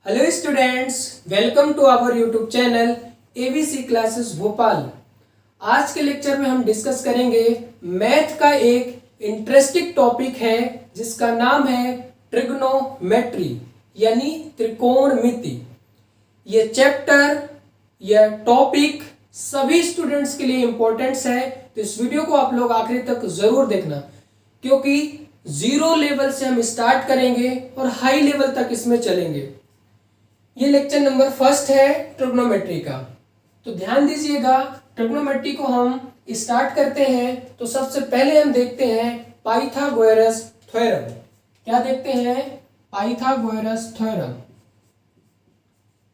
Hello students, welcome to our YouTube channel ABC classes Bhopal. आज के lecture में हम डिस्कस करेंगे मैथ का एक इंटरेस्टिंग टॉपिक है जिसका नाम है ट्रिग्नोमेट्री यानी त्रिकोणमिति। ये चैप्टर यह टॉपिक सभी स्टूडेंट्स के लिए इंपॉर्टेंट है, तो इस वीडियो को आप लोग आखिरी तक जरूर देखना, क्योंकि जीरो लेवल से हम स्टार्ट करेंगे और हाई लेवल तक इसमें चलेंगे। ये लेक्चर नंबर फर्स्ट है ट्रिग्नोमेट्री का, तो ध्यान दीजिएगा। ट्रिग्नोमेट्री को हम स्टार्ट करते हैं तो सबसे पहले हम देखते हैं पाइथागोरस थ्योरम। क्या देखते हैं? Pythagoras theorem.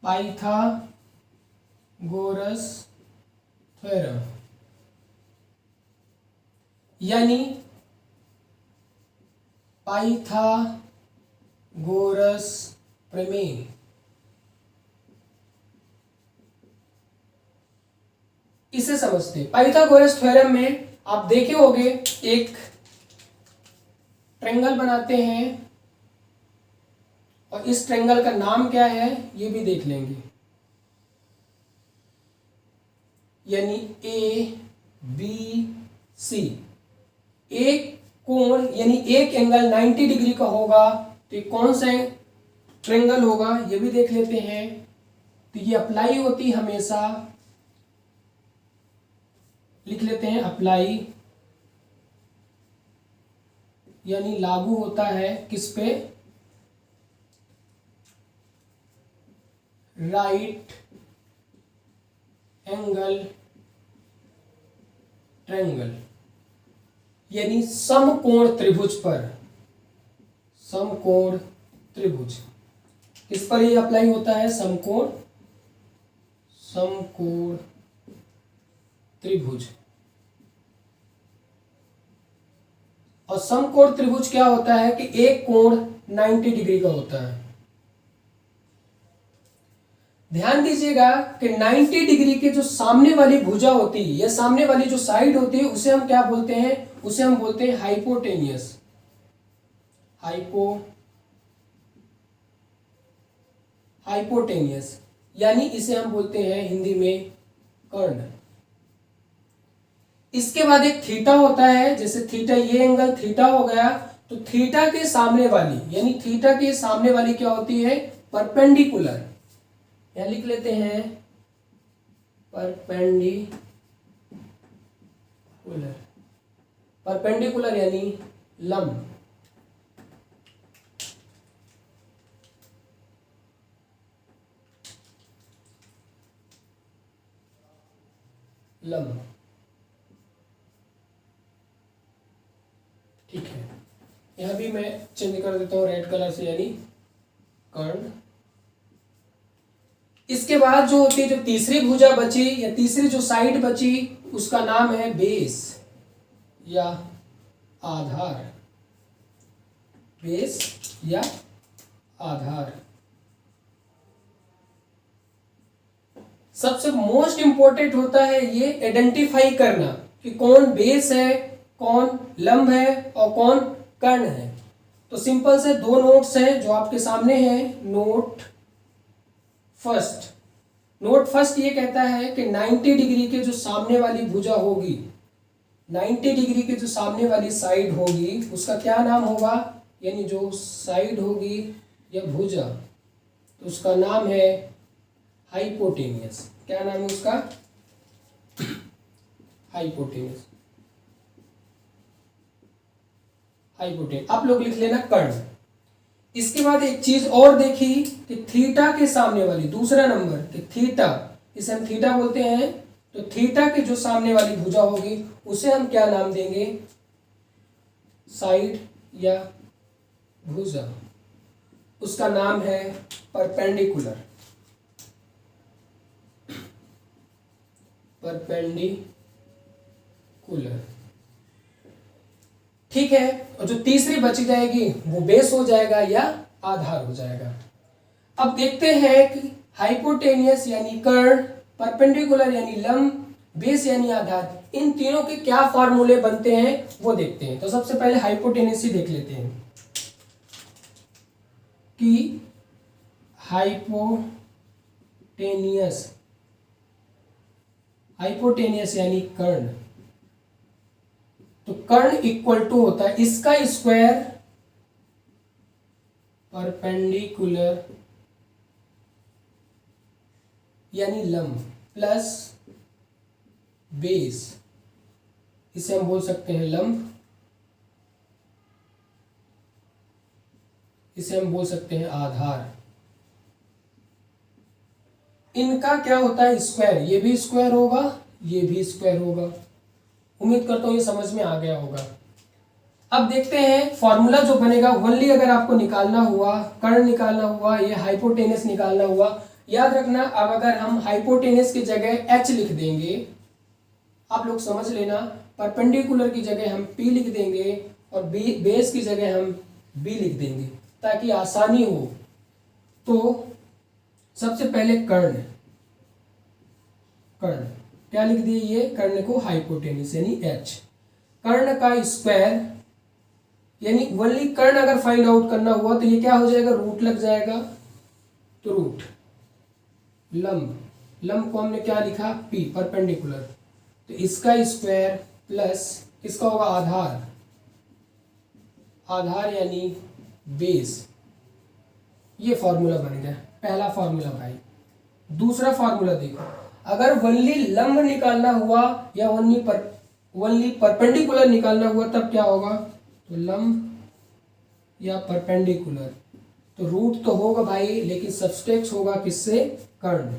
पाइथागोरस थ्योरम यानी पाइथागोरस प्रमेय। इसे समझते हैं। पाइथागोरस थ्योरम में आप देखे होंगे एक ट्रायंगल बनाते हैं और इस ट्रायंगल का नाम क्या है ये भी देख लेंगे, यानी ए बी सी। एक कोण यानी एक एंगल 90 डिग्री का होगा, तो ये कौन सा ट्रायंगल होगा ये भी देख लेते हैं। तो ये अप्लाई होती हमेशा, लिख लेते हैं अप्लाई, यानी लागू होता है किस पे? राइट एंगल ट्रायंगल यानी समकोण त्रिभुज पर। समकोण त्रिभुज किस पर ये अप्लाई होता है? समकोण त्रिभुज। और समकोण त्रिभुज क्या होता है कि एक कोण 90 डिग्री का होता है। ध्यान दीजिएगा कि 90 डिग्री के जो सामने वाली भुजा होती है या सामने वाली जो साइड होती है उसे हम क्या बोलते हैं? उसे हम बोलते हैं हाइपोटेनियस। हाइपोटेनियस यानी इसे हम बोलते हैं हिंदी में कर्ण। इसके बाद एक थीटा होता है, जैसे थीटा, ये एंगल थीटा हो गया, तो थीटा के सामने वाली यानी थीटा के सामने वाली क्या होती है? परपेंडिकुलर। यहां लिख लेते हैं परपेंडिकुलर। परपेंडिकुलर यानी लंब। लंब, ठीक है। यहां भी मैं चेंज कर देता हूं रेड कलर से, यानी कर्ण। इसके बाद जो होती है, जो तीसरी भुजा बची या तीसरी जो साइड बची, उसका नाम है बेस या आधार। बेस या आधार। सबसे मोस्ट इंपॉर्टेंट होता है ये आइडेंटिफाई करना कि कौन बेस है, कौन लंब है और कौन कर्ण है। तो सिंपल से दो नोट्स हैं जो आपके सामने हैं। नोट फर्स्ट ये कहता है कि 90 डिग्री के जो सामने वाली भुजा होगी, 90 डिग्री के जो सामने वाली साइड होगी, उसका क्या नाम होगा? यानी जो साइड होगी या भुजा, तो उसका नाम है हाइपोटेनियस। क्या नाम है उसका? हाइपोटेनियस। आप लोग लिख लेना कर्ण। इसके बाद एक चीज और देखी कि थीटा के सामने वाली, दूसरा नंबर कि थीटा, इसे हम थीटा बोलते हैं, तो थीटा के जो सामने वाली भुजा होगी उसे हम क्या नाम देंगे? साइड या भुजा। उसका नाम है परपेंडिकुलर। परपेंडिकुलर, ठीक है। और जो तीसरी बच जाएगी वो बेस हो जाएगा या आधार हो जाएगा। अब देखते हैं कि हाइपोटेनियस यानी कर्ण, परपेंडिकुलर यानी लंब, बेस यानी आधार, इन तीनों के क्या फॉर्मूले बनते हैं वो देखते हैं। तो सबसे पहले हाइपोटेनियस ही देख लेते हैं कि हाइपोटेनियस, हाइपोटेनियस यानी कर्ण। तो कर्ण इक्वल टू होता है इसका स्क्वायर परपेंडिकुलर यानी लंब प्लस बेस, इसे हम बोल सकते हैं लंब, इसे हम बोल सकते हैं आधार। इनका क्या होता है स्क्वायर, ये भी स्क्वायर होगा, ये भी स्क्वायर होगा। उम्मीद करता हूं ये समझ में आ गया होगा। अब देखते हैं फॉर्मूला जो बनेगा ओनली अगर आपको निकालना हुआ, कर्ण निकालना हुआ, ये हाइपोटेनस निकालना हुआ, याद रखना अब अगर हम हाइपोटेनस की जगह एच लिख देंगे, आप लोग समझ लेना, परपेंडिकुलर की जगह हम पी लिख देंगे और बेस की जगह हम बी लिख देंगे ताकि आसानी हो। तो सबसे पहले कर्ण, कर्ण क्या लिख दिए, ये कर्ण को हाइपोटेनस यानी एच, कर्ण का स्क्वायर यानी ओनली कर्ण अगर फाइंड आउट करना हुआ तो ये क्या हो जाएगा, रूट लग जाएगा, तो रूट लंब, लंब को हमने क्या लिखा पी परपेंडिकुलर, तो इसका स्क्वायर प्लस इसका होगा आधार, आधार यानी बेस। ये फॉर्मूला बन गया पहला फॉर्मूला भाई। दूसरा फॉर्मूला देखो, अगर वनली लंब निकालना हुआ या वनली परपेंडिकुलर निकालना हुआ तब क्या होगा, तो लंब या परपेंडिकुलर, तो रूट तो होगा भाई लेकिन सब्सट्रैक्ट होगा किससे, कर्ण,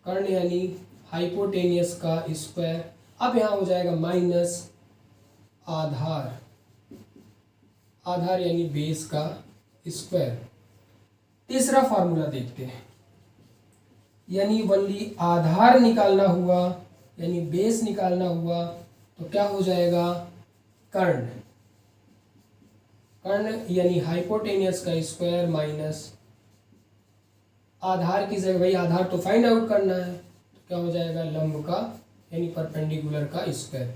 कर्ण यानी हाइपोटेनियस का स्क्वायर। अब यहां हो जाएगा माइनस आधार, आधार यानी बेस का स्क्वायर। तीसरा फॉर्मूला देखते हैं, यानी वनली आधार निकालना हुआ यानी बेस निकालना हुआ तो क्या हो जाएगा, कर्ण, कर्ण यानी हाइपोटेनियस का स्क्वायर माइनस आधार की जगह, भाई आधार तो फाइंड आउट करना है, तो क्या हो जाएगा लंब का यानी परपेंडिकुलर का स्क्वायर।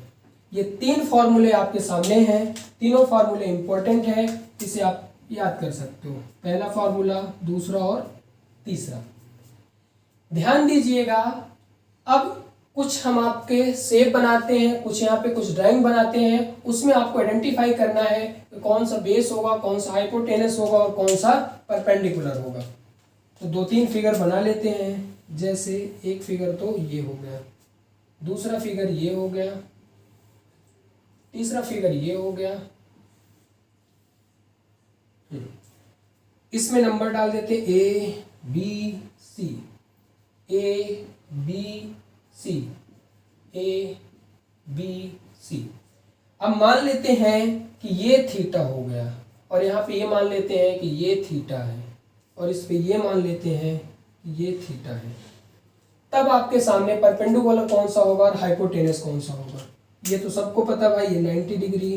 ये तीन फॉर्मूले आपके सामने हैं, तीनों फॉर्मूले इंपॉर्टेंट है, इसे आप याद कर सकते हो, पहला फॉर्मूला, दूसरा और तीसरा। ध्यान दीजिएगा, अब कुछ हम आपके शेप बनाते हैं, कुछ यहाँ पे कुछ ड्राइंग बनाते हैं, उसमें आपको आइडेंटिफाई करना है कि कौन सा बेस होगा, कौन सा हाइपोटेनस होगा और कौन सा परपेंडिकुलर होगा। तो दो तीन फिगर बना लेते हैं, जैसे एक फिगर तो ये हो गया, दूसरा फिगर ये हो गया, तीसरा फिगर ये हो गया। इसमें नंबर डाल देते A B C, A B C, A B C. अब मान लेते हैं कि ये थीटा हो गया और यहाँ पे ये मान लेते हैं कि ये थीटा है और इस पे ये मान लेते हैं कि ये थीटा है। तब आपके सामने परपेंडिकुलर कौन सा होगा और हाइपोटेनस कौन सा होगा, ये तो सबको पता भाई, ये 90 डिग्री,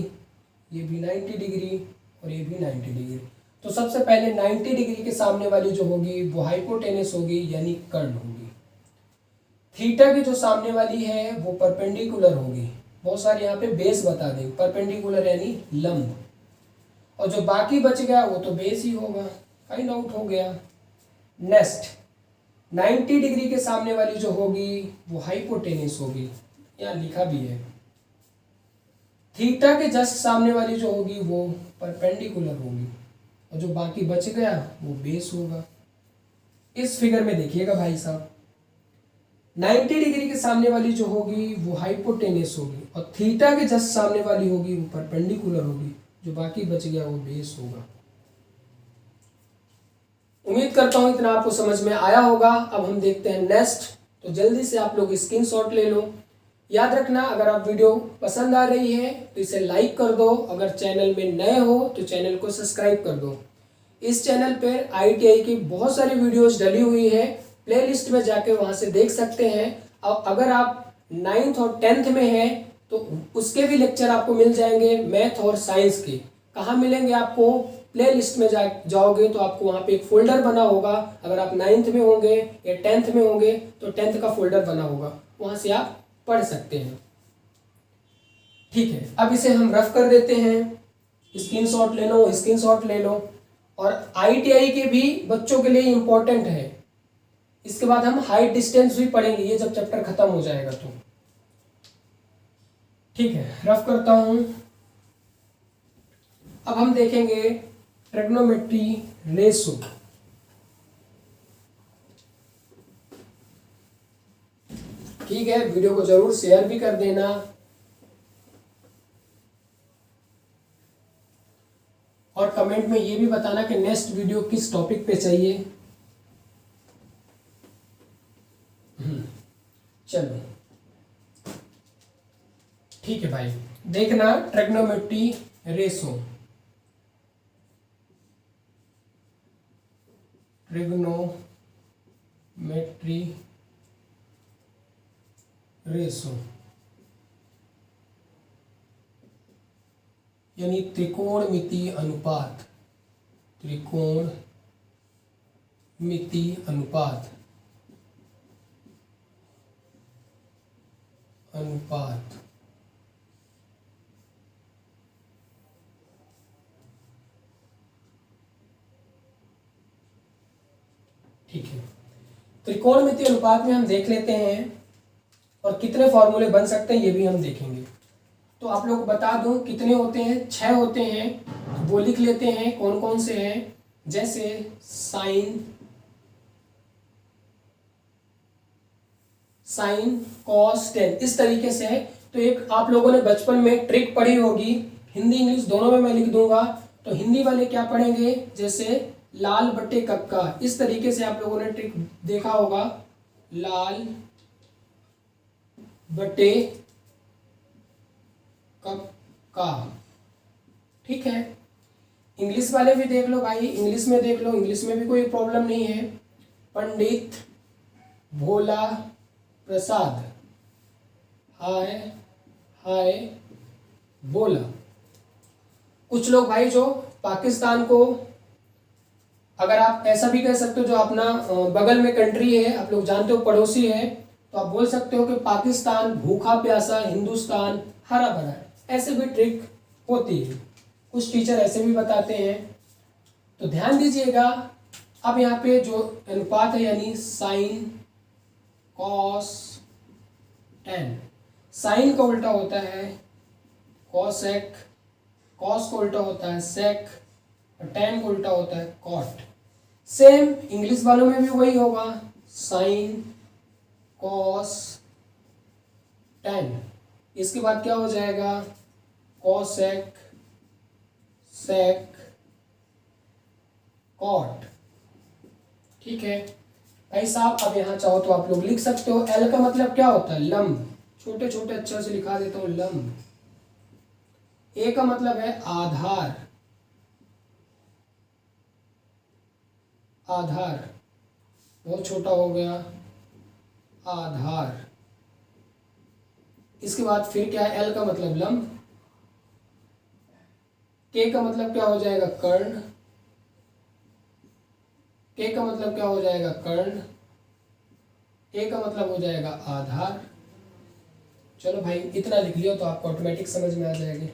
ये भी 90 डिग्री और ये भी 90 डिग्री। तो सबसे पहले 90 डिग्री के सामने वाली जो होगी वो हाइपोटेनस होगी यानी कर्ण होगी। थीटा की जो सामने वाली है वो परपेंडिकुलर होगी, बहुत सारे यहाँ पे बेस बता दें, परपेंडिकुलर यानी लंब, और जो बाकी बच गया वो तो बेस ही होगा, फाइंड आउट हो गया। नेक्स्ट 90 डिग्री के सामने वाली जो होगी वो हाइपोटेनस होगी, यहाँ लिखा भी है। थीटा के जस्ट सामने वाली जो होगी वो परपेंडिकुलर होगी और जो बाकी बच गया वो बेस होगा। इस फिगर में देखिएगा भाई साहब, 90 डिग्री के सामने वाली जो होगी वो हाइपोटेनस होगी और थीटा के जस्ट सामने वाली होगी वो परपेंडिकुलर होगी, जो बाकी बच गया वो बेस होगा। उम्मीद करता हूं इतना आपको समझ में आया होगा। अब हम देखते हैं नेक्स्ट, तो जल्दी से आप लोग स्क्रीनशॉट ले लो। याद रखना, अगर आप वीडियो पसंद आ रही है तो इसे लाइक कर दो, अगर चैनल में नए हो तो चैनल को सब्सक्राइब कर दो। इस चैनल पर ITI की बहुत सारी वीडियोस डली हुई है, प्लेलिस्ट में जाके वहां से देख सकते हैं। और अगर आप 9th और 10th में हैं तो उसके भी लेक्चर आपको मिल जाएंगे, मैथ और साइंस के। कहाँ मिलेंगे आपको, प्लेलिस्ट में जाओगे तो आपको वहाँ पे एक फोल्डर बना होगा, अगर आप 9th में होंगे या 10th में होंगे तो 10th का फोल्डर बना होगा, वहाँ से आप पढ़ सकते हैं। ठीक है, अब इसे हम रफ कर देते हैं, स्क्रीनशॉट ले लो, स्क्रीनशॉट ले लो। और ITI के भी बच्चों के लिए इम्पोर्टेंट है। इसके बाद हम हाइट डिस्टेंस भी पढ़ेंगे, ये जब चैप्टर खत्म हो जाएगा तो। ठीक है, रफ करता हूं। अब हम देखेंगे ट्रिग्नोमेट्री रेशो। ठीक है, वीडियो को जरूर शेयर भी कर देना। और कमेंट में ये भी बताना कि नेक्स्ट वीडियो किस टॉपिक पे चाहिए। चलो ठीक है भाई, देखना ट्रिग्नोमेट्री रेशो। ट्रिग्नोमेट्री रेशो यानी त्रिकोणमितीय अनुपात। त्रिकोणमितीय अनुपात ठीक है, त्रिकोणमितीय अनुपात में हम देख लेते हैं और कितने फॉर्मूले बन सकते हैं ये भी हम देखेंगे। तो आप लोग बता दो कितने होते हैं, 6 होते हैं। वो लिख लेते हैं कौन कौन से हैं, जैसे साइन कॉस टेन, इस तरीके से है। तो एक आप लोगों ने बचपन में ट्रिक पढ़ी होगी, हिंदी इंग्लिश दोनों में मैं लिख दूंगा। तो हिंदी वाले क्या पढ़ेंगे, जैसे लाल बट्टे कक्का, इस तरीके से आप लोगों ने ट्रिक देखा होगा, लाल बटे कक्का। ठीक है, इंग्लिश वाले भी देख लो भाई, इंग्लिश में देख लो, इंग्लिश में भी कोई प्रॉब्लम नहीं है। पंडित भोला प्रसाद, हाय हाय बोला। कुछ लोग भाई जो पाकिस्तान को, अगर आप ऐसा भी कह सकते हो, जो अपना बगल में कंट्री है, आप लोग जानते हो पड़ोसी है, तो आप बोल सकते हो कि पाकिस्तान भूखा प्यासा, हिंदुस्तान हरा भरा है। ऐसे भी ट्रिक होती है, कुछ टीचर ऐसे भी बताते हैं। तो ध्यान दीजिएगा। अब यहाँ पे जो अनुपात है यानी साइन कॉस टेन, साइन का उल्टा होता है कॉसेक, कॉस का उल्टा होता है सेक, और टेन का उल्टा होता है कॉट। सेम इंग्लिश वालों में भी वही होगा, साइन कॉस टेन। इसके बाद क्या हो जाएगा, कॉसेक सेक कॉट। ठीक है भाई साहब, अब यहाँ चाहो तो आप लोग लिख सकते हो। एल का मतलब क्या होता है, लंब, छोटे छोटे अक्षर से लिखा देता हूं, लंब। ए का मतलब है आधार, आधार बहुत छोटा हो गया, आधार। इसके बाद फिर क्या है, एल का मतलब लंब, के का मतलब क्या हो जाएगा, कर्ण, के का मतलब क्या हो जाएगा, कर्ण, ए का मतलब हो जाएगा आधार। चलो भाई इतना लिख लियो तो आपको ऑटोमेटिक समझ में आ जाएगा।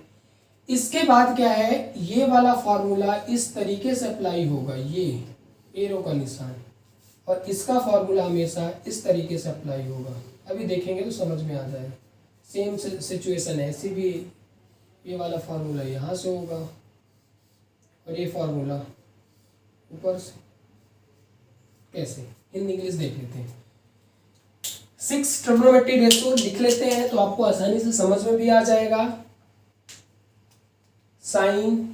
इसके बाद क्या है, ये वाला फॉर्मूला इस तरीके से अप्लाई होगा, ये एरो का निशान, और इसका फॉर्मूला हमेशा इस तरीके से अप्लाई होगा। अभी देखेंगे तो समझ में आ जाएगा। सेम सिचुएशन है, ऐसी भी ये वाला फार्मूला यहाँ से होगा और ये फार्मूला ऊपर से। कैसे, हिंदी इंग्लिश देख लेते हैं। 6 ट्रिग्नोमेट्री रेशो लिख लेते हैं तो आपको आसानी से समझ में भी आ जाएगा। साइन,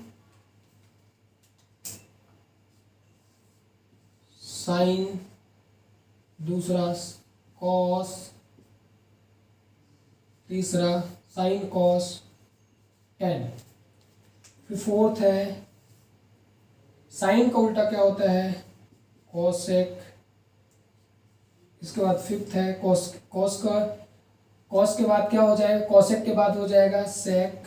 दूसरा कॉस, तीसरा साइन कॉस टेन। फिर फोर्थ है साइन का उल्टा क्या होता है, कॉसेक। इसके बाद फिफ्थ है कॉस, कॉस के बाद क्या हो जाएगा, कॉसेक के बाद हो जाएगा सेक,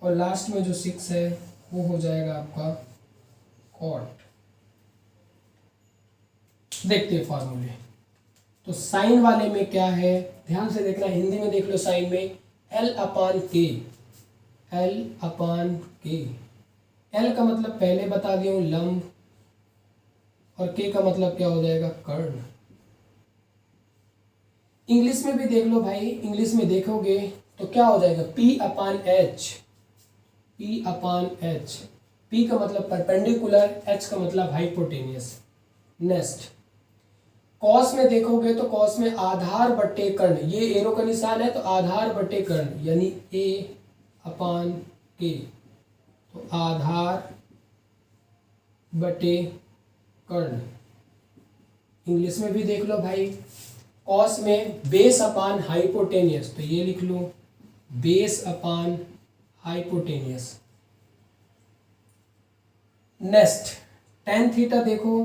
और लास्ट में जो 6 है वो हो जाएगा आपका कॉट। देखते हैं फॉर्मूले। तो साइन वाले में क्या है, ध्यान से देखना, हिंदी में देख लो। साइन में L/K, L/K एल का मतलब पहले बता दिया हूँ लंब, और के का मतलब क्या हो जाएगा कर्ण। इंग्लिश में भी देख लो भाई, इंग्लिश में देखोगे तो क्या हो जाएगा P अपान एच, P अपान एच। P का मतलब परपेंडिकुलर, H का मतलब हाइपोटेनियस। नेक्स्ट कॉस में देखोगे तो कॉस में आधार बट्टे कर्ण, ये एरो का निशान है तो आधार बट्टे कर्ण यानी A अपान के, तो आधार बटे कर्ण। इंग्लिश में भी देख लो भाई, कॉस में बेस अपान हाइपोटेनियस, तो ये लिख लो base upon hypotenuse. Next tan theta देखो,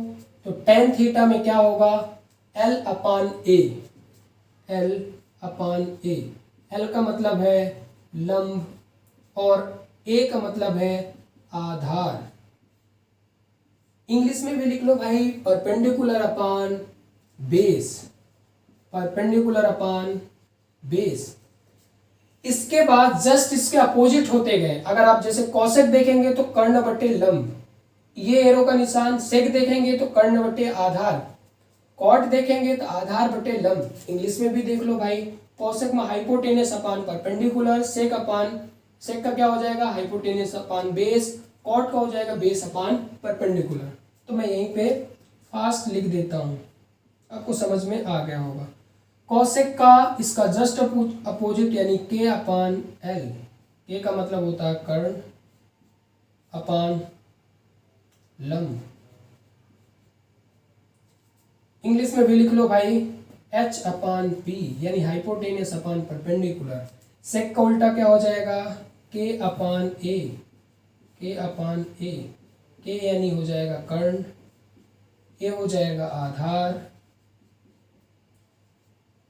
तो टेन थीटा में क्या होगा L upon A, L upon A. L का मतलब है लंब और ए का मतलब है आधार। इंग्लिश में भी लिख लो भाई परपेंडिकुलर अपान बेस, परपेंडिकुलर अपान बेस। इसके बाद जस्ट इसके अपोजिट होते गए, अगर आप जैसे कौशिक देखेंगे तो कर्ण बट्टे लंब, ये एरो का निशान, सेक देखेंगे तो कर्ण बट्टे आधार, कॉट देखेंगे तो आधार बटे लंब। इंग्लिश में भी देख लो भाई, कौशिक में हाइपोटेनियस अपान परपेंडिकुलर, सेक अपान, सेक का क्या हो जाएगा हाइपोटेनियस अपान बेस, कॉट का हो जाएगा बेस अपान परपेंडिकुलर। तो मैं यहीं पे फास्ट लिख देता हूं, आपको समझ में आ गया होगा। कौशिक का इसका जस्ट अपोजिट यानी के अपान एल, के का मतलब होता है कर्ण अपान लंब। इंग्लिश में भी लिख लो भाई H अपान पी यानी हाइपोटेनियस अपान परपेंडिकुलर। सेक का उल्टा क्या हो जाएगा K अपान ए, K अपान ए, K यानी हो जाएगा कर्ण, ए हो जाएगा आधार,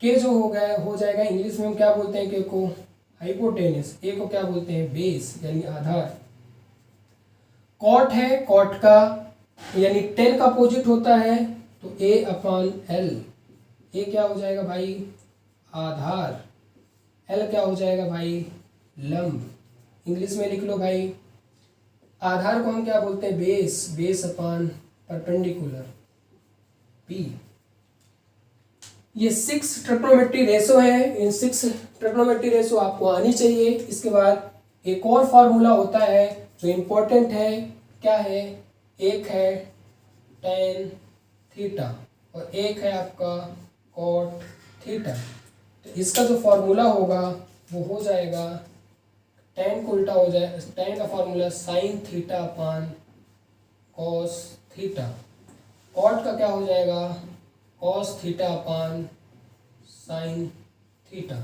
के जो हो जाएगा इंग्लिश में हम क्या बोलते हैं के को हाइपोटेनियस, ए को क्या बोलते हैं बेस यानी आधार। कॉट है, कॉट का यानी 10 का अपोजिट होता है तो ए अपान एल, ए क्या हो जाएगा भाई आधार, एल क्या हो जाएगा भाई लंब। इंग्लिश में लिख लो भाई आधार को हम क्या बोलते हैं base, base upon perpendicular P. ये 6 ट्रिग्नोमेट्री रेशो है, इन 6 ट्रिग्नोमेट्री रेशो आपको आनी चाहिए। इसके बाद एक और फार्मूला होता है जो इम्पोर्टेंट है, क्या है, एक है tan थीटा और एक है आपका cot थीटा। तो इसका जो फॉर्मूला होगा वो हो जाएगा tan को उल्टा हो जाए, tan का formula sin theta upon cos theta, cot का क्या हो जाएगा cos theta upon sin theta.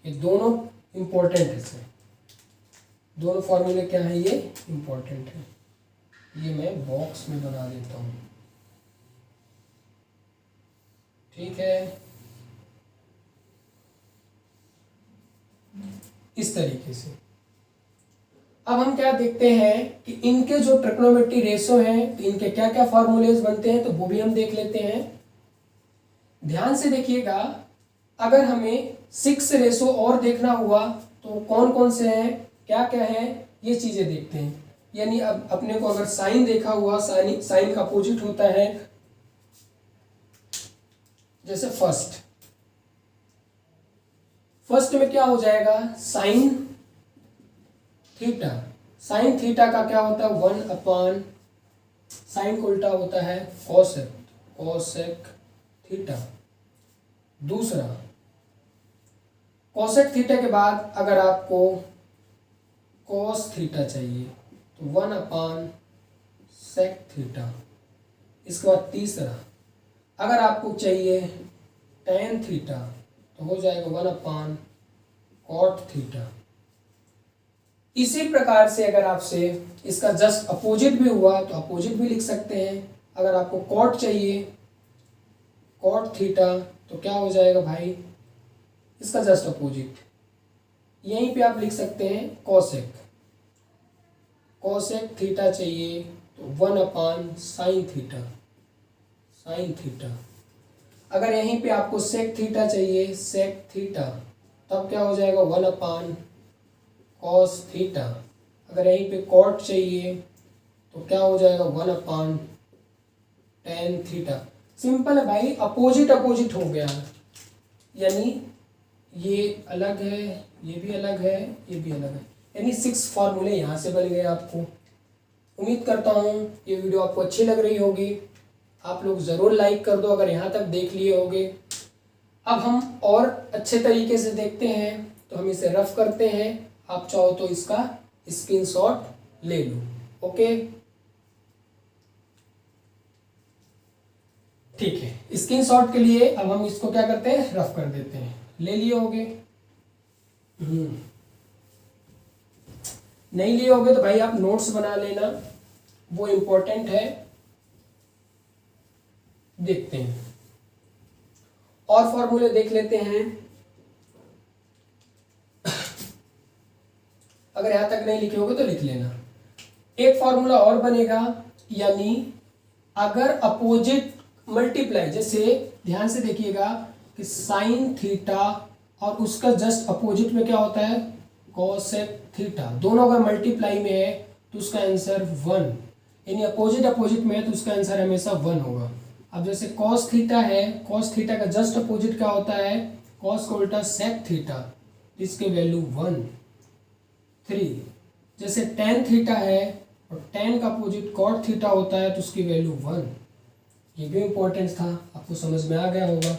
ये दोनों इम्पोर्टेंट है, इसमें दोनों फॉर्मूले क्या है ये इम्पोर्टेंट है। ये मैं बॉक्स में बना देता हूँ, ठीक है, इस तरीके से। अब हम क्या देखते हैं कि इनके जो ट्रिग्नोमेट्री रेशो हैं तो इनके क्या क्या फॉर्मूलेज बनते हैं, तो वो भी हम देख लेते हैं। ध्यान से देखिएगा, अगर हमें 6 रेशो और देखना हुआ तो कौन कौन से हैं, क्या क्या है, ये चीजें देखते हैं। यानी अब अपने को अगर साइन देखा हुआ, साइन का अपोजिट होता है, जैसे फर्स्ट में क्या हो जाएगा साइन थीटा, साइन थीटा का क्या होता है 1 अपान, साइन को उल्टा होता है कोसेक, कोसेक थीटा। दूसरा कोसेक थीटा के बाद अगर आपको कोस थीटा चाहिए तो 1 अपान सेक थीटा। इसके बाद तीसरा अगर आपको चाहिए टेन थीटा तो हो जाएगा 1 अपान कॉट थीटा। इसी प्रकार से अगर आपसे इसका जस्ट अपोजिट भी हुआ तो अपोजिट भी लिख सकते हैं। अगर आपको कॉट चाहिए कॉट थीटा तो क्या हो जाएगा भाई इसका जस्ट अपोजिट, यहीं पे आप लिख सकते हैं कोसेक, कोसेक थीटा चाहिए तो 1 अपान साइन थीटा, साइन थीटा। अगर यहीं पे आपको सेक थीटा चाहिए सेक थीटा तब क्या हो जाएगा 1 अपान कॉस थीटा। अगर यहीं पे कॉट चाहिए तो क्या हो जाएगा 1/tan थीटा। सिंपल है भाई, अपोजिट अपोजिट हो गया, यानी ये अलग है, ये भी अलग है, ये भी अलग है, यानी 6 फॉर्मूले यहाँ से बन गए आपको। उम्मीद करता हूँ ये वीडियो आपको अच्छी लग रही होगी। आप लोग ज़रूर लाइक कर दो अगर यहाँ तक देख लिए होगे। अब हम और अच्छे तरीके से देखते हैं, तो हम इसे रफ करते हैं। आप चाहो तो इसका स्क्रीनशॉट ले लो। ओके, ठीक है। स्क्रीनशॉट के लिए अब हम इसको क्या करते हैं, रफ कर देते हैं। ले लिए होगे? नहीं लिए होगे तो भाई आप नोट्स बना लेना, वो इम्पोर्टेंट है। देखते हैं और फॉर्मूले देख लेते हैं। अगर यहां तक नहीं लिखे होगे तो लिख लेना। एक फॉर्मूला और बनेगा, यानी अगर अपोजिट मल्टीप्लाई, जैसे ध्यान से देखिएगा कि साइन थीटा और उसका जस्ट अपोजिट में क्या होता है, कोसेक थीटा। दोनों अगर मल्टीप्लाई में है तो उसका आंसर 1, यानी अपोजिट अपोजिट में है तो उसका आंसर हमेशा 1 होगा। अब जैसे कॉस थीटा है, कॉस थीटा का जस्ट अपोजिट क्या होता है, कॉस का उल्टा सेक थीटा, इसके वैल्यू 1, 3। जैसे टेन थीटा है और टेन का अपोजिट कॉट थीटा होता है तो उसकी वैल्यू 1। ये भी इंपॉर्टेंट था, आपको समझ में आ गया होगा।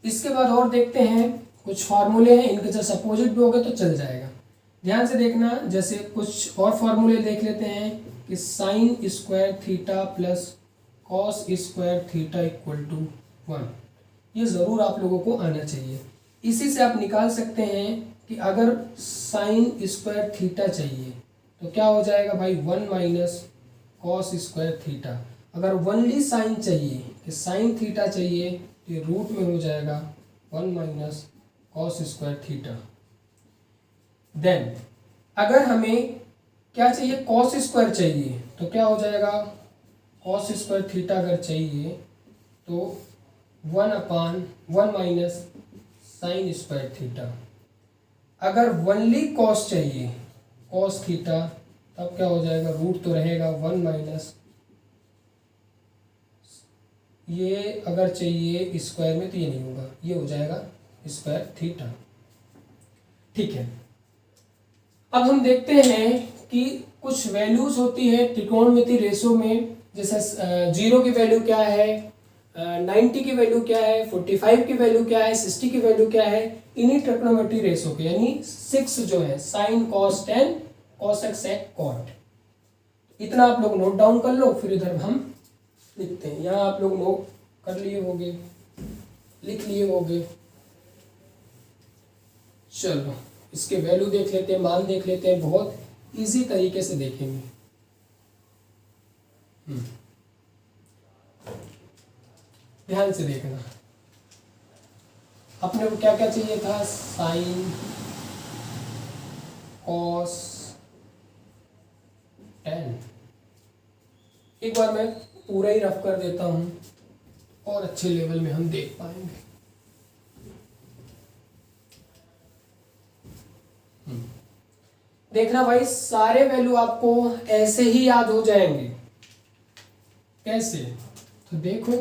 इसके बाद और देखते हैं, कुछ फार्मूले हैं, इनके जस्ट अपोजिट भी हो गए तो चल जाएगा। ध्यान से देखना, जैसे कुछ और फार्मूले देख लेते हैं कि sine square theta plus cos square theta equal to 1। ये ज़रूर आप लोगों को आना चाहिए। इसी से आप निकाल सकते हैं कि अगर साइन स्क्वायर थीटा चाहिए तो क्या हो जाएगा भाई, 1 माइनस कॉस स्क्वायर थीटा। अगर वनली साइन चाहिए कि साइन थीटा चाहिए तो ये रूट में हो जाएगा 1 minus cos square theta. Then अगर हमें क्या चाहिए, कॉस स्क्वायर चाहिए तो क्या हो जाएगा, कॉस स्क्वायर थीटा अगर चाहिए तो 1/1 माइनस साइन स्क्वायर थीटा। अगर वनली कॉस चाहिए, कॉस थीटा, तब क्या हो जाएगा, रूट तो रहेगा 1 माइनस, ये अगर चाहिए स्क्वायर में तो ये नहीं होगा, ये हो जाएगा स्क्वायर थीटा। ठीक है, अब हम देखते हैं कि कुछ वैल्यूज होती है त्रिकोणमिति रेशो में, जैसे 0 की वैल्यू क्या है, 90 की वैल्यू क्या है, 45 की वैल्यू क्या है, 60 की वैल्यू क्या है, इन्हीं ट्रिकोणमिति रेशो के, यानी 6 जो है, sine cos tan cosec sec cot. इतना आप लोग नोट डाउन कर लो, फिर इधर हम लिखते हैं। यहाँ आप लोग नोट कर लिए होंगे, लिख लिए होंगे। चलो इसके वैल्यू देख लेते हैं, मान देख लेते हैं, बहुत इजी तरीके से देखेंगे। ध्यान से देखना, अपने को क्या क्या चाहिए था, साइन कॉस टेन। एक बार मैं पूरा ही रफ कर देता हूं और अच्छे लेवल में हम देख पाएंगे। देखना भाई, सारे वैल्यू आपको ऐसे ही याद हो जाएंगे। कैसे, तो देखो,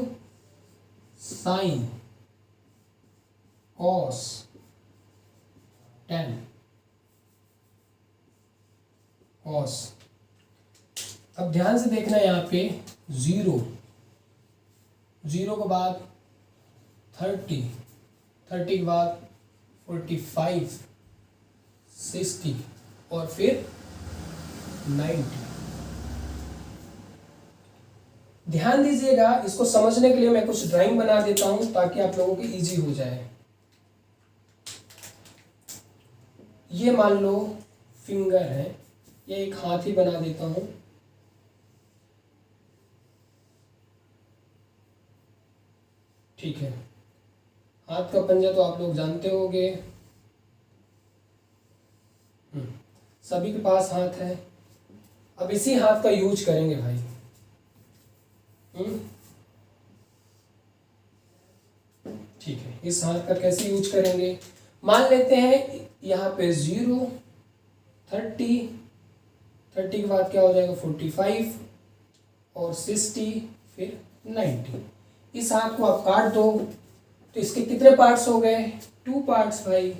साइन कॉस टेन कॉस। अब ध्यान से देखना, यहाँ पे 0 के बाद 30 के बाद 45 60 और फिर 90। ध्यान दीजिएगा, इसको समझने के लिए मैं कुछ ड्राइंग बना देता हूं ताकि आप लोगों को इजी हो जाए। ये मान लो फिंगर है, ये एक हाथ ही बना देता हूं। ठीक है, हाथ का पंजा तो आप लोग जानते होंगे, सभी के पास हाथ है। अब इसी हाथ का यूज करेंगे भाई। ठीक है, इस हाथ का कैसे यूज करेंगे, मान लेते हैं यहाँ पे 0 30 के बाद क्या हो जाएगा 45 और 60 फिर 90। इस हाथ को आप काट दो तो इसके कितने पार्ट्स हो गए? 2 पार्ट्स भाई।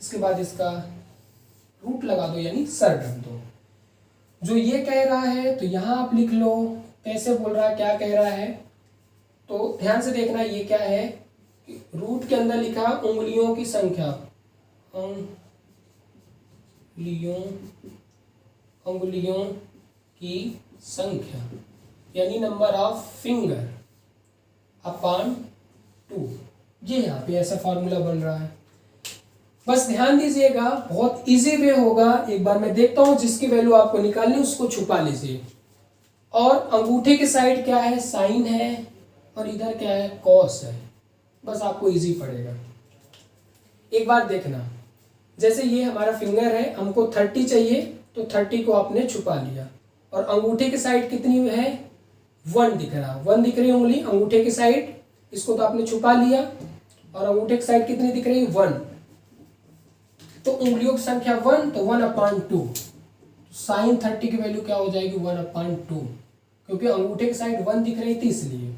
इसके बाद इसका रूट लगा दो यानी सर रख दो। जो ये कह रहा है तो यहाँ आप लिख लो कैसे बोल रहा है, क्या कह रहा है। तो ध्यान से देखना ये क्या है कि रूट के अंदर लिखा उंगलियों की संख्या, उंगलियों की संख्या यानी नंबर ऑफ फिंगर अपॉन 2। ये यहाँ पे ऐसा फॉर्मूला बन रहा है। बस ध्यान दीजिएगा, बहुत इजी वे होगा। एक बार मैं देखता हूँ, जिसकी वैल्यू आपको निकालनी उसको छुपा लीजिए। और अंगूठे की साइड क्या है? साइन है, और इधर क्या है? कॉस है। बस आपको इजी पड़ेगा। एक बार देखना, जैसे ये हमारा फिंगर है, हमको 30 चाहिए तो 30 को आपने छुपा लिया। और अंगूठे की साइड कितनी है? 1 दिख रहा, 1 दिख रही है उंगली अंगूठे की साइड, इसको तो आपने छुपा लिया। और अंगूठे की साइड कितनी दिख रही है? 1। तो उंगलियों की संख्या 1, तो 1/2। साइन 30 की वैल्यू क्या हो जाएगी? 1/2, क्योंकि अंगूठे की साइड 1 दिख रही थी इसलिए।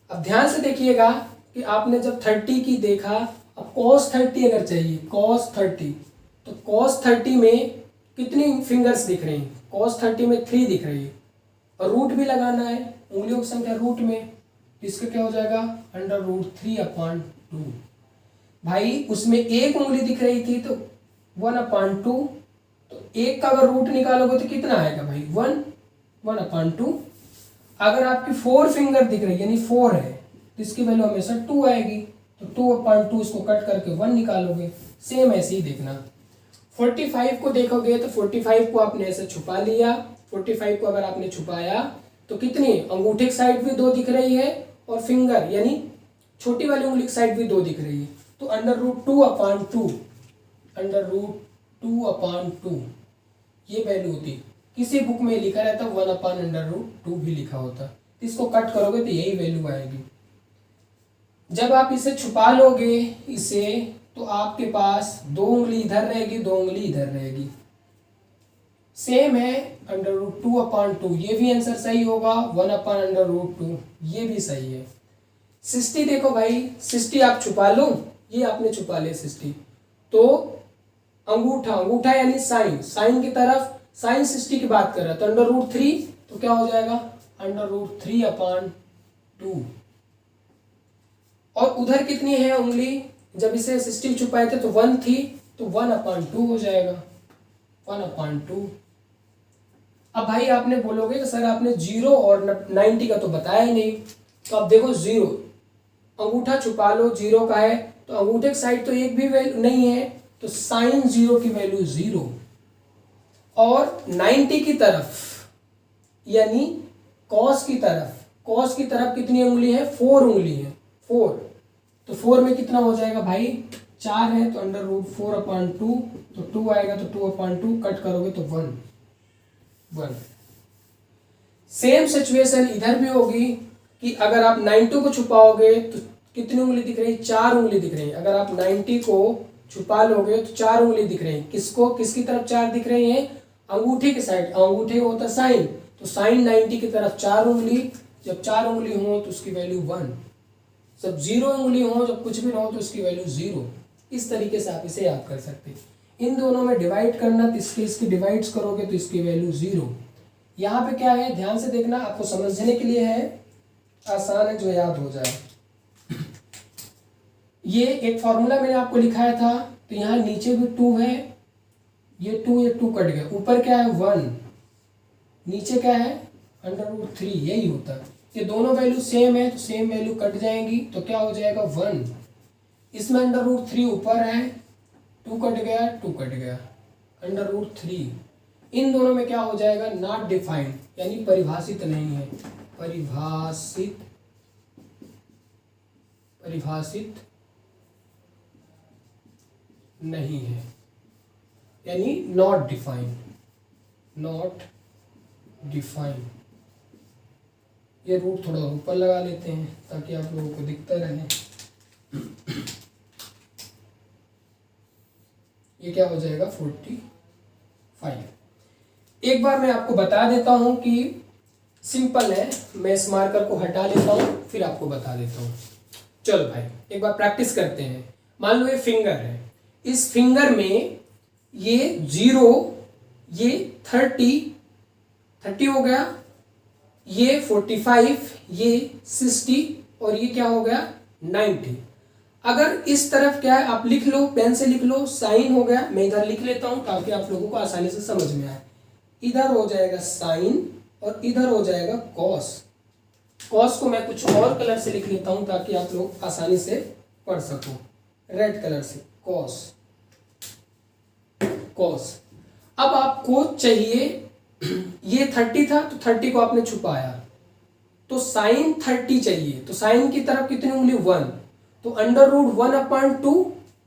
अब ध्यान से देखिएगा कि आपने जब 30 की देखा, अब cos 30 अगर चाहिए, cos 30, तो cos 30 में कितनी फिंगर्स दिख रही हैं? cos 30 में 3 दिख रही है, और रूट भी लगाना है उंगलियों की संख्या रूट में। इसका क्या हो जाएगा? √3/2। भाई उसमें एक उंगली दिख रही थी तो 1/2, तो एक का अगर रूट निकालोगे तो कितना आएगा भाई? 1/2। अगर आपकी 4 फिंगर दिख रही है यानी 4 है तो इसकी वैल्यू हमेशा 2 आएगी। तो 2/2 इसको कट करके 1 निकालोगे। सेम ऐसे ही देखना। 45 को देखोगे तो 45 को आपने ऐसे छुपा लिया। 45 को अगर आपने छुपाया तो कितनी अंगूठे की साइड भी 2 दिख रही है, और फिंगर यानी छोटी वाली उंगली की साइड भी 2 दिख रही है। तो √2/2, √2/2 ये वैल्यू होती। किसी बुक में लिखा रहता 1/√2 भी लिखा होता। इसको कट करोगे तो यही वैल्यू आएगी। जब आप इसे छुपा लोगे इसे, तो आपके पास 2 उंगली इधर रहेगी, 2 उंगली इधर रहेगी। सेम है √2/2, ये भी आंसर सही होगा। 1/√2 ये भी सही है। 60 देखो भाई, 60 आप छुपा लो, ये आपने छुपा लिया 60। तो अंगूठा यानी साइन की तरफ, साइन 60 की बात कर रहा है तो √3, तो क्या हो जाएगा? √3/2। और उधर कितनी है उंगली? जब इसे 60 छुपाए थे तो 1 थी, तो 1/2 हो जाएगा, 1/2। अब भाई आपने बोलोगे कि सर आपने 0 और 90 का तो बताया ही नहीं। तो अब देखो 0, अंगूठा छुपा लो, 0 का है तो अंगूठे की साइड तो एक भी वैल्यू नहीं है, तो साइन 0 की वैल्यू 0। और 90 की तरफ यानी कॉस की तरफ कितनी उंगली है? 4 उंगली है, 4। तो 4 में कितना हो जाएगा भाई? 4 है तो √4/2, तो 2 आएगा, तो 2/2 कट करोगे तो 1। सेम सिचुएशन इधर भी होगी कि अगर आप 90 को छुपाओगे तो कितनी उंगली दिख रही है? 4 उंगली दिख रही है। अगर आप 90 को छुपा लोगे तो 4 उंगली दिख रही है। किसकी तरफ 4 दिख रही है? अंगूठे की साइड। अंगूठे होता साइन, तो साइन 90 की तरफ 4 उंगली। जब 4 उंगली हो तो उसकी वैल्यू 1। जब 0 उंगली हो, जब कुछ भी ना हो तो उसकी वैल्यू 0। इस तरीके से आप इसे याद कर सकते हैं। इन दोनों में डिवाइड करना, तो इसकी डिवाइड्स करोगे तो इसकी वैल्यू 0। यहाँ पे क्या है ध्यान से देखना, आपको समझने के लिए है, आसान है, जो याद हो जाए। ये एक फॉर्मूला मैंने आपको लिखाया था, तो यहाँ नीचे भी 2 है, ये 2 कट गया। ऊपर क्या है? 1, नीचे क्या है? √3, यही होता है। ये दोनों वैल्यू सेम है तो सेम वैल्यू कट जाएंगी, तो क्या हो जाएगा? 1। इसमें √3 ऊपर है, 2 कट गया, 2 कट गया, √3। इन दोनों में क्या हो जाएगा? नॉट डिफाइंड, यानी परिभाषित नहीं है। परिभाषित नहीं है, यानी नॉट डिफाइंड। ये रूट थोड़ा ऊपर लगा लेते हैं ताकि आप लोगों को दिखता रहे। ये क्या हो जाएगा? 45। एक बार मैं आपको बता देता हूं कि सिंपल है, मैं इस मार्कर को हटा लेता हूँ फिर आपको बता देता हूँ। चलो भाई एक बार प्रैक्टिस करते हैं। मान लो ये फिंगर है, इस फिंगर में ये 0, ये 30 हो गया, ये 45, ये 60 और ये क्या हो गया 90। अगर इस तरफ क्या है आप लिख लो, पेन से लिख लो, साइन हो गया, मैं इधर लिख लेता हूं ताकि आप लोगों को आसानी से समझ में आए। इधर हो जाएगा साइन और इधर हो जाएगा कॉस। कॉस को मैं कुछ और कलर से लिख लेता हूं ताकि आप लोग आसानी से पढ़ सको, रेड कलर से, कॉस कॉस। अब आपको चाहिए, ये 30 था तो 30 को आपने छुपाया, तो साइन 30 चाहिए, तो साइन की तरफ कितनी उंगली 1, तो अंडर रूट 1/2,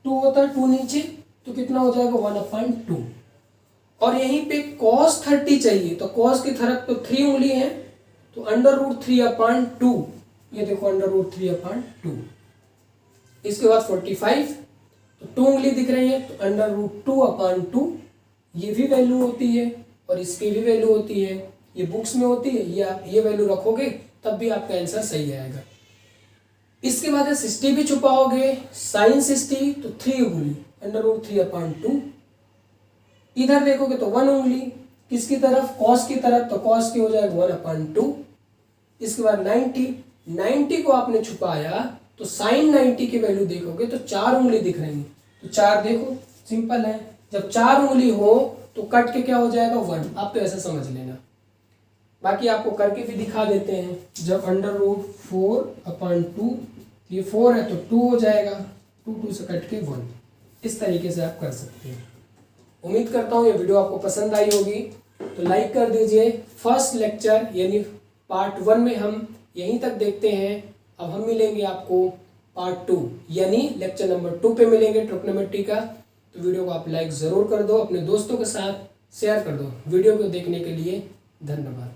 2 होता है 2 नीचे, तो कितना हो जाएगा 1/2। और यहीं पे cos 30 चाहिए, तो cos की तरफ तो 3 उंगली है, तो अंडर रूट 3/2, ये देखो अंडर रूट 3/2। इसके बाद 45, तो 2 उंगली दिख रही है, तो अंडर रूट 2/2, ये भी वैल्यू होती है और इसकी भी वैल्यू होती है, ये बुक्स में होती है, ये आप ये वैल्यू रखोगे तब भी आपका आंसर सही आएगा। इसके बाद 60 भी छुपाओगे, साइन 60 तो 3 उंगली, अंडर रूट 3/2। इधर देखोगे तो 1 उंगली, किसकी तरफ, कॉस की तरफ, तो कॉस की हो जाएगा 1/2। इसके बाद 90 को आपने छुपाया, तो साइन 90 की वैल्यू देखोगे तो 4 उंगली दिख रही है, तो 4 देखो, सिंपल है, जब 4 उंगली हो तो कट के क्या हो जाएगा 1, आप तो ऐसे समझ लेना। बाकी आपको करके भी दिखा देते हैं। जब अंडर रूट 4/2, ये 4 है तो 2 हो जाएगा, 2 से कट के 1, इस तरीके से आप कर सकते हैं। उम्मीद करता हूँ ये वीडियो आपको पसंद आई होगी, तो लाइक कर दीजिए। फर्स्ट लेक्चर यानी पार्ट 1 में हम यहीं तक देखते हैं। अब हम मिलेंगे आपको पार्ट 2 यानी लेक्चर नंबर 2 पे मिलेंगे ट्रिग्नोमेट्री का। तो वीडियो को आप लाइक ज़रूर कर दो, अपने दोस्तों के साथ शेयर कर दो। वीडियो को देखने के लिए धन्यवाद।